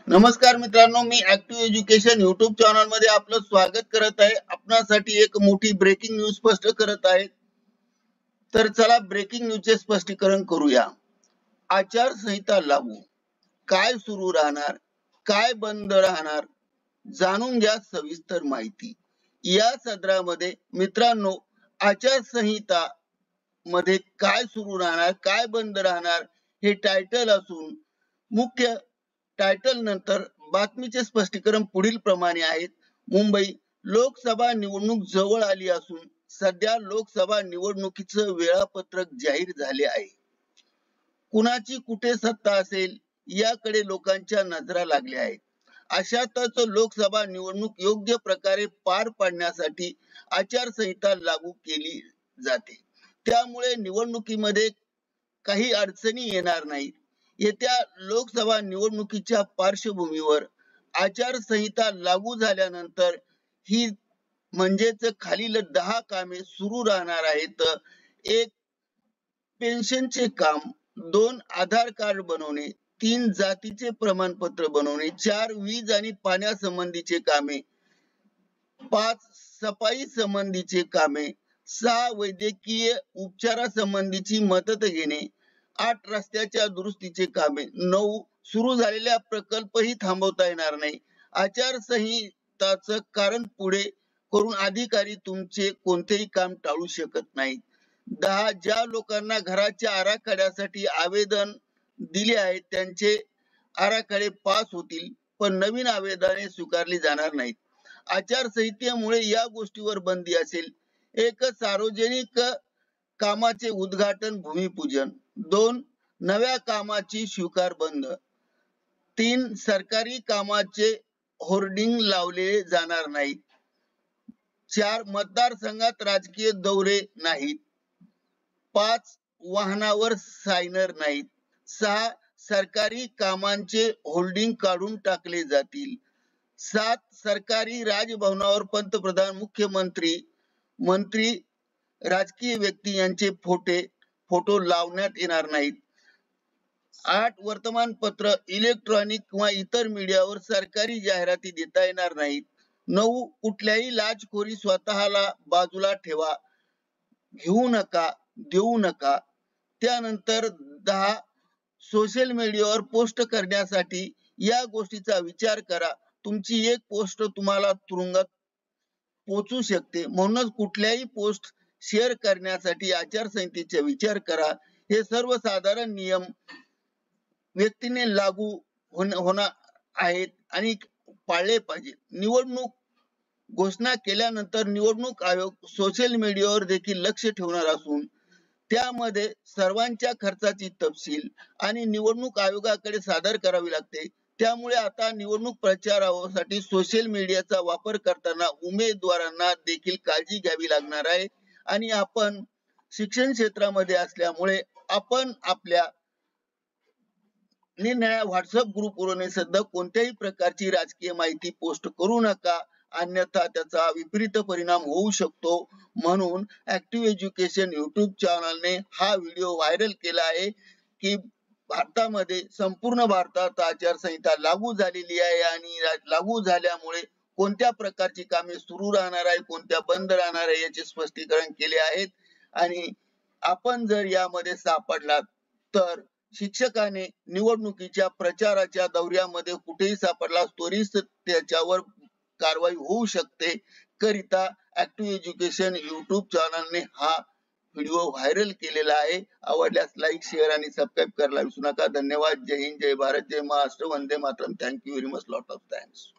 नमस्कार मित्रांनो, मी active education YouTube channel मध्ये आपलं स्वागत करत आहे. आपणासाठी एक मोठी ब्रेकिंग न्यूज स्पष्ट करत आहे. तर चला ब्रेकिंग न्यूजचे स्पष्टीकरण करूया. आचारसंहिता लागू, काय सुरू राहणार, काय बंद राहणार, जाणून घ्या सविस्तर माहिती. या सदरामध्ये मित्रांनो, आचारसंहिता मध्ये काय सुरू राहणार, काय बंद राहणार हे टायटल असून मुख्य टायटल नंतर बातमीचे स्पष्टीकरण पुढील प्रमाणे आहेत. मुंबई लोकसभा निवडणूक जवळ आली असून सध्या लोकसभा निवडणुकीचं वेळापत्रक जाहीर झाले आहे. कुणाची कुठे सत्ता असेल याकडे लोकांच्या नजरा लागल्या आहेत. अशातच लोकसभा निवडणूक योग्य प्रकारे पार पाडण्यासाठी आचारसंहिता लागू केली जाते. त्यामुळे निवडणुकीमध्ये काही अडचणी येणार नाहीत. येत्या लोकसभा निवडणुकीच्या पार्श्वभूमीवर आचारसंहिता लागू झाल्यानंतर ही म्हणजेच खालील 10 कामे सुरू राहणार आहेत. 1. पेन्शनचे काम, 2. आधार कार्ड बनवणे, 3. जातीचे प्रमाणपत्र बनवणे, 4. वीज आणि पाण्यासंबंधीचे कामे, 5. सफाई संबंधीचे कामे, 6. वैद्यकीय उपचारासंबंधीची मदत घेणे, 8. रस्त्याच्या दुरुस्तीचे कामे, 9. सुरू झालेल्या प्रकल्पही थांबवता येणार नाही. आचारसंहिताचं कारण पुढे करून अधिकारी तुमचे कोणतेही काम टाळू शकत नाहीत. 10. ज्या लोकांना घराच्या आराखड्यासाठी आवेदन दिले आहेत त्यांचे आराखडे पास होतील, पण नवीन आवेदने स्वीकारली जाणार नाहीत. आचारसंहितेमुळे या गोष्टीवर बंदी असेल. 1. सार्वजनिक कामाचे उद्घाटन, भूमिपूजन. 2. नव्या कामाची स्वीकार बंद. 3. सरकारी कामाचे होर्डिंग लावले जाणार नाहीत. 4. मतदारसंघात राजकीय दौरे नाहीत. 5. वाहनावर सायनर नाहीत. 6. सरकारी कामांचे होल्डिंग काढून टाकले जातील. 7. सरकारी राजभवनावर पंतप्रधान, मुख्यमंत्री, मंत्री, राजकीय व्यक्ती यांचे फोटो लावण्यात येणार नाहीत. 8. वर्तमानपत्र, इलेक्ट्रॉनिक किंवा इतर मीडियावर सरकारी जाहिराती देता येणार नाहीत. 9. कुठल्याही लाचखोरी स्वतःला बाजूला ठेवा, घेऊ नका, देऊ नका. त्यानंतर 10. सोशल मीडियावर पोस्ट करण्यासाठी या गोष्टीचा विचार करा. तुमची एक पोस्ट तुम्हाला तुरुंगात पोहोचू शकते. म्हणूनच कुठल्याही पोस्ट शेअर करण्यासाठी आचारसंहितेचा विचार करा. हे सर्वसाधारण नियम व्यक्तीने लागू होणार आहेत आणि पाळले पाहिजे. निवडणूक घोषणा केल्यानंतर निवडणूक आयोग सोशल मीडियावर देखील लक्ष ठेवणार असून त्यामध्ये सर्वांच्या खर्चाची तपशील आणि निवडणूक आयोगाकडे सादर करावी लागते. त्यामुळे आता निवडणूक प्रचारासाठी सोशल मीडियाचा वापर करताना उमेदवारांना देखील काळजी घ्यावी लागणार आहे. आणि आपण शिक्षण क्षेत्रामध्ये असल्यामुळे आपण आपल्या निरनिराळ्या व्हॉट्सअप ग्रुपवरून सध्या कोणत्याही प्रकारची राजकीय माहिती पोस्ट करू नका, अन्यथा त्याचा विपरीत परिणाम होऊ शकतो. म्हणून ऍक्टिव्ह एज्युकेशन युट्यूब चॅनलने हा व्हिडिओ व्हायरल केला आहे की भारतामध्ये संपूर्ण भारतात आचारसंहिता लागू झालेली आहे आणि लागू झाल्यामुळे कोणत्या प्रकारची कामे सुरू राहणार आहे, कोणत्या बंद राहणार आहे याचे स्पष्टीकरण केले आहेत. आणि आपण जर यामध्ये सापडलात तर शिक्षकाने निवडणुकीच्या प्रचाराच्या दौऱ्यामध्ये कुठेही सापडला त्वरित त्याच्यावर कारवाई होऊ शकते. करिता ऍक्टिव्ह एज्युकेशन युट्यूब चॅनलने हा व्हिडिओ व्हायरल केलेला आहे. आवडल्यास लाईक, शेअर आणि सबस्क्राईब करायला विसरू नका. धन्यवाद. जय हिंद, जय भारत, जय महाराष्ट्र, वंदे मातरम. Thank you very much. Lot of thanks.